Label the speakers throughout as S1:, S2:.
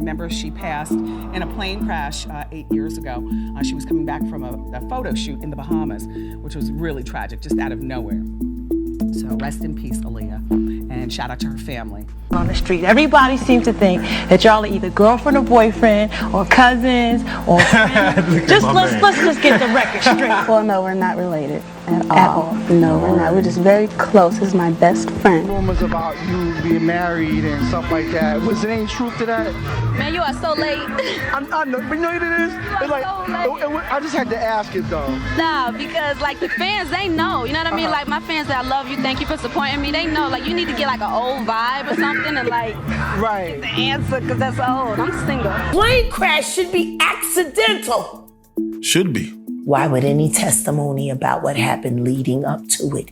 S1: remember she passed in a plane crash 8 years ago. She was coming back from a photo shoot in the Bahamas, which was really tragic, just out of nowhere. So rest in peace, Aaliyah, and shout out to her family.
S2: On the street, everybody seems to think that y'all are either girlfriend or boyfriend, or cousins, or friends. let's just get the record straight.
S3: Well, no, we're not related at all. No, we're not. We're just very close. He's my best friend.
S4: Rumors about you being married and stuff like that. Was there any truth to that?
S5: Man, you are so late.
S4: I know, but you know what it is? It's like, I just had to ask it though.
S5: Nah, because like the fans, they know. You know what I mean? Like my fans that I love you, thank you for supporting me. They know. Like you need to get like an old vibe or something and like
S4: right.
S5: The answer, because that's old. I'm single.
S6: Plane crash should be accidental.
S7: Should be.
S6: Why would any testimony about what happened leading up to it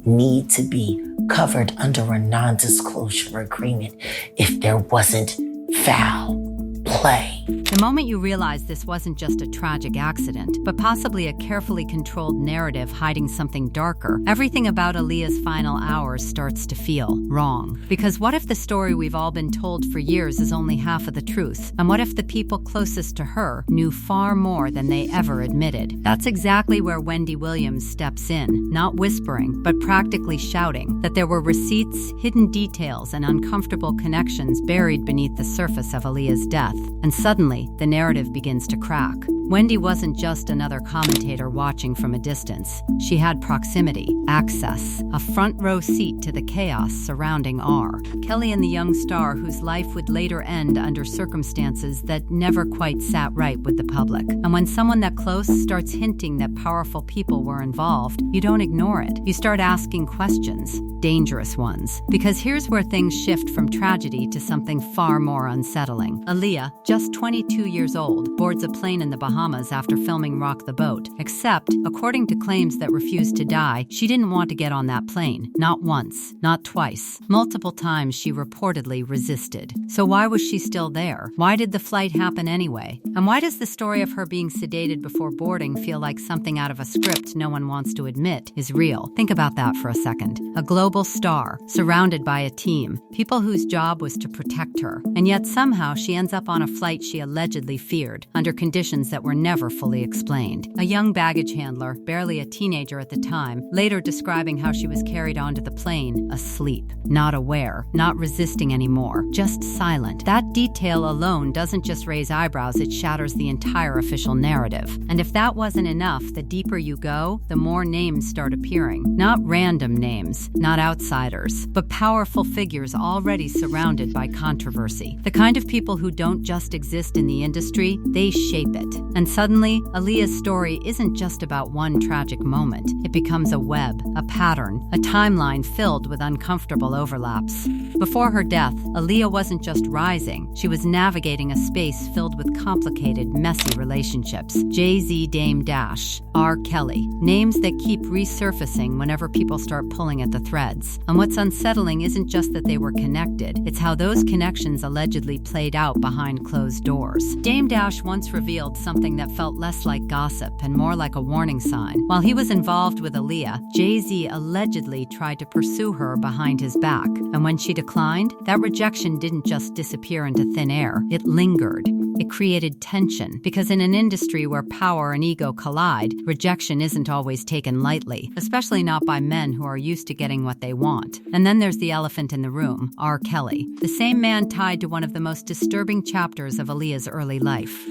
S6: need to be covered under a non-disclosure agreement if there wasn't foul play?
S8: The moment you realize this wasn't just a tragic accident, but possibly a carefully controlled narrative hiding something darker, everything about Aaliyah's final hours starts to feel wrong. Because what if the story we've all been told for years is only half of the truth? And what if the people closest to her knew far more than they ever admitted? That's exactly where Wendy Williams steps in, not whispering, but practically shouting that there were receipts, hidden details, and uncomfortable connections buried beneath the surface of Aaliyah's death. And suddenly, the narrative begins to crack. Wendy wasn't just another commentator watching from a distance. She had proximity, access, a front row seat to the chaos surrounding R. Kelly and the young star whose life would later end under circumstances that never quite sat right with the public. And when someone that close starts hinting that powerful people were involved, you don't ignore it. You start asking questions, dangerous ones. Because here's where things shift from tragedy to something far more unsettling. Aaliyah, just 22 years old, boards a plane in the Bahamas after filming Rock the Boat. Except, according to claims that refused to die, she didn't want to get on that plane. Not once, not twice. Multiple times she reportedly resisted. So why was she still there? Why did the flight happen anyway? And why does the story of her being sedated before boarding feel like something out of a script no one wants to admit is real? Think about that for a second. A global star, surrounded by a team, people whose job was to protect her. And yet somehow she ends up on a flight she allegedly feared, under conditions that were never fully explained. A young baggage handler, barely a teenager at the time, later describing how she was carried onto the plane, asleep, not aware, not resisting anymore, just silent. That detail alone doesn't just raise eyebrows, it shatters the entire official narrative. And if that wasn't enough, the deeper you go, the more names start appearing. Not random names, not outsiders, but powerful figures already surrounded by controversy. The kind of people who don't just exist in the industry, they shape it. And suddenly, Aaliyah's story isn't just about one tragic moment. It becomes a web, a pattern, a timeline filled with uncomfortable overlaps. Before her death, Aaliyah wasn't just rising. She was navigating a space filled with complicated, messy relationships. Jay-Z Dame Dash, R. Kelly, names that keep resurfacing whenever people start pulling at the threads. And what's unsettling isn't just that they were connected, it's how those connections allegedly played out behind closed doors. Dame Dash once revealed something that felt less like gossip and more like a warning sign. While he was involved with Aaliyah, Jay-Z allegedly tried to pursue her behind his back. And when she declined, that rejection didn't just disappear into thin air, it lingered. It created tension, because in an industry where power and ego collide, rejection isn't always taken lightly, especially not by men who are used to getting what they want. And then there's the elephant in the room, R. Kelly, the same man tied to one of the most disturbing chapters of Aaliyah's early life.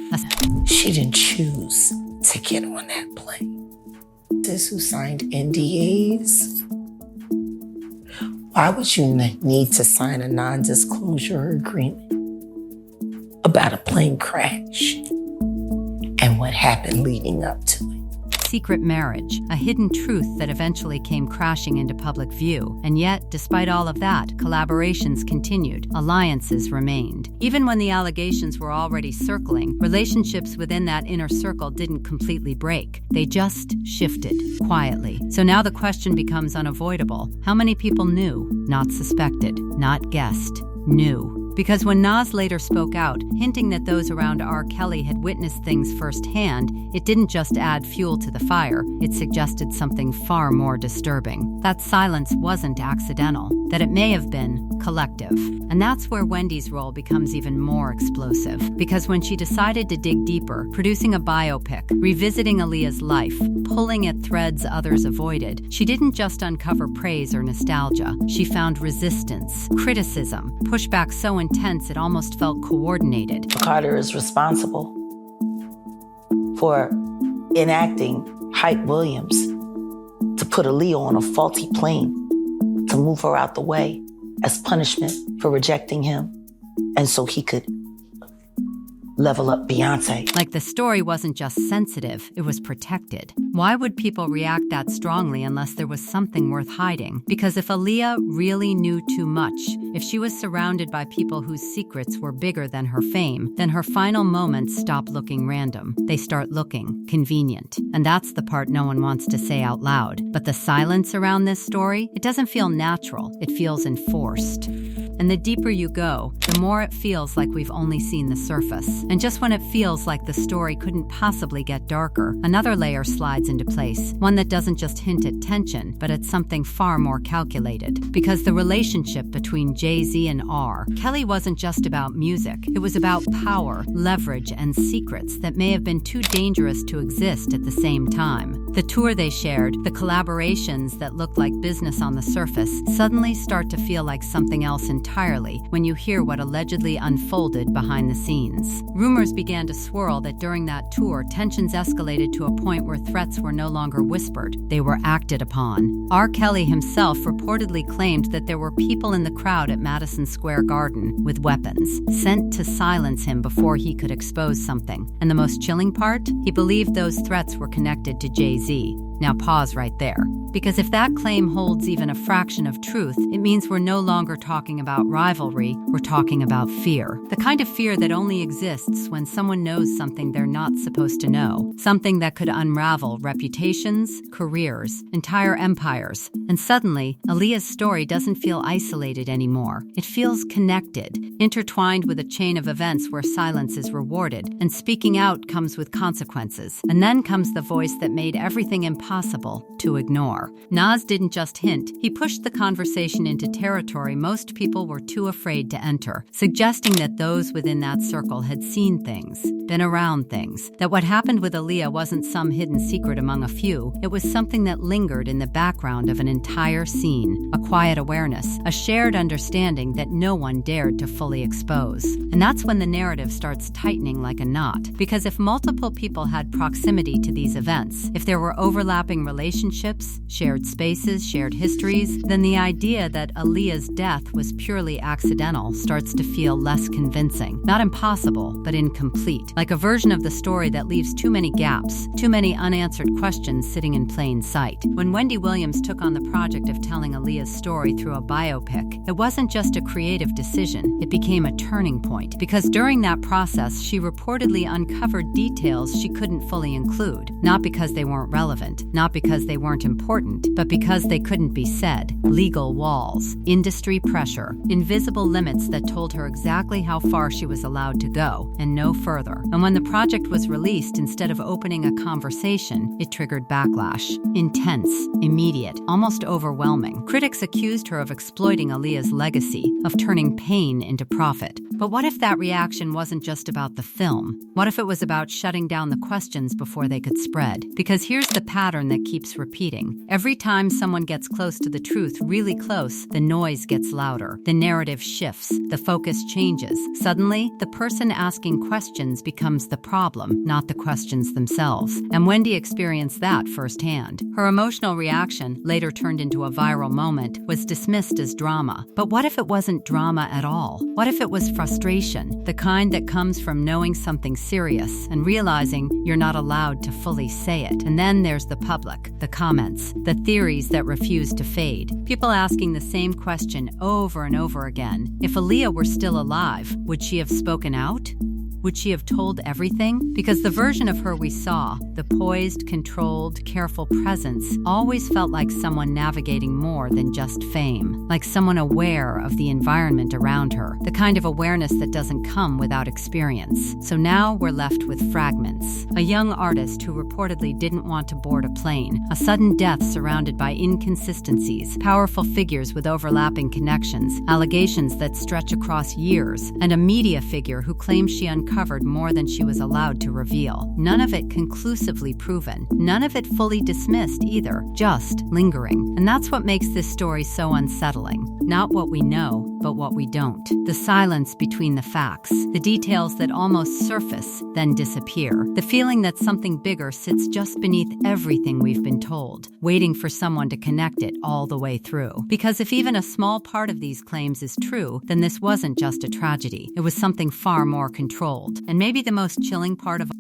S6: She didn't choose to get on that plane. This who signed NDAs? Why would you need to sign a non-disclosure agreement about a plane crash and what happened leading up to it?
S8: Secret marriage, a hidden truth that eventually came crashing into public view. And yet, despite all of that, collaborations continued, alliances remained. Even when the allegations were already circling, relationships within that inner circle didn't completely break. They just shifted, quietly. So now the question becomes unavoidable. How many people knew, not suspected, not guessed, knew? Because when Nas later spoke out, hinting that those around R. Kelly had witnessed things firsthand, it didn't just add fuel to the fire, it suggested something far more disturbing. That silence wasn't accidental, that it may have been collective. And that's where Wendy's role becomes even more explosive. Because when she decided to dig deeper, producing a biopic, revisiting Aaliyah's life, pulling at threads others avoided, she didn't just uncover praise or nostalgia. She found resistance, criticism, pushback so intense it almost felt coordinated.
S6: Carter is responsible for enacting Hype Williams to put Aaliyah on a faulty plane, to move her out the way as punishment for rejecting him, and so he could level up Beyonce.
S8: Like the story wasn't just sensitive, it was protected. Why would people react that strongly unless there was something worth hiding? Because if Aaliyah really knew too much, if she was surrounded by people whose secrets were bigger than her fame, then her final moments stop looking random. They start looking convenient. And that's the part no one wants to say out loud. But the silence around this story, it doesn't feel natural. It feels enforced. And the deeper you go, the more it feels like we've only seen the surface. And just when it feels like the story couldn't possibly get darker, another layer slides into place, one that doesn't just hint at tension, but at something far more calculated. Because the relationship between Jay-Z and R. Kelly wasn't just about music. It was about power, leverage, and secrets that may have been too dangerous to exist at the same time. The tour they shared, the collaborations that looked like business on the surface, suddenly start to feel like something else entirely when you hear what allegedly unfolded behind the scenes. Rumors began to swirl that during that tour, tensions escalated to a point where threats were no longer whispered. They were acted upon. R. Kelly himself reportedly claimed that there were people in the crowd at Madison Square Garden with weapons, sent to silence him before he could expose something. And the most chilling part? He believed those threats were connected to Jay-Z. Now pause right there. Because if that claim holds even a fraction of truth, it means we're no longer talking about rivalry, we're talking about fear. The kind of fear that only exists when someone knows something they're not supposed to know. Something that could unravel reputations, careers, entire empires. And suddenly, Aaliyah's story doesn't feel isolated anymore. It feels connected, intertwined with a chain of events where silence is rewarded, and speaking out comes with consequences. And then comes the voice that made everything impossible to ignore. Nas didn't just hint, he pushed the conversation into territory most people were too afraid to enter, suggesting that those within that circle had seen things, been around things, that what happened with Aaliyah wasn't some hidden secret among a few, it was something that lingered in the background of an entire scene, a quiet awareness, a shared understanding that no one dared to fully expose. And that's when the narrative starts tightening like a knot, because if multiple people had proximity to these events, if there were overlapping relationships, shared spaces, shared histories, then the idea that Aaliyah's death was purely accidental starts to feel less convincing. Not impossible, but incomplete. Like a version of the story that leaves too many gaps, too many unanswered questions sitting in plain sight. When Wendy Williams took on the project of telling Aaliyah's story through a biopic, it wasn't just a creative decision, it became a turning point. Because during that process, she reportedly uncovered details she couldn't fully include. Not because they weren't relevant, not because they weren't important, but because they couldn't be said. Legal walls, industry pressure, invisible limits that told her exactly how far she was allowed to go, and no further. And when the project was released, instead of opening a conversation, it triggered backlash. Intense, immediate, almost overwhelming. Critics accused her of exploiting Aaliyah's legacy, of turning pain into profit. But what if that reaction wasn't just about the film? What if it was about shutting down the questions before they could spread? Because here's the pattern that keeps repeating. Every time someone gets close to the truth, really close, the noise gets louder. The narrative shifts. The focus changes. Suddenly, the person asking questions becomes the problem, not the questions themselves. And Wendy experienced that firsthand. Her emotional reaction, later turned into a viral moment, was dismissed as drama. But what if it wasn't drama at all? What if it was frustration, the kind that comes from knowing something serious and realizing you're not allowed to fully say it? And then there's the public, the comments, the theories that refuse to fade. People asking the same question over and over again. If Aaliyah were still alive, would she have spoken out? Would she have told everything? Because the version of her we saw, the poised, controlled, careful presence, always felt like someone navigating more than just fame, like someone aware of the environment around her, the kind of awareness that doesn't come without experience. So now we're left with fragments. A young artist who reportedly didn't want to board a plane, a sudden death surrounded by inconsistencies, powerful figures with overlapping connections, allegations that stretch across years, and a media figure who claims she uncovered more than she was allowed to reveal. None of it conclusively proven, none of it fully dismissed either, just lingering. And that's what makes this story so unsettling. Not what we know, but what we don't. The silence between the facts, the details that almost surface, then disappear. The feeling that something bigger sits just beneath everything we've been told, waiting for someone to connect it all the way through. Because if even a small part of these claims is true, then this wasn't just a tragedy. It was something far more controlled. And maybe the most chilling part of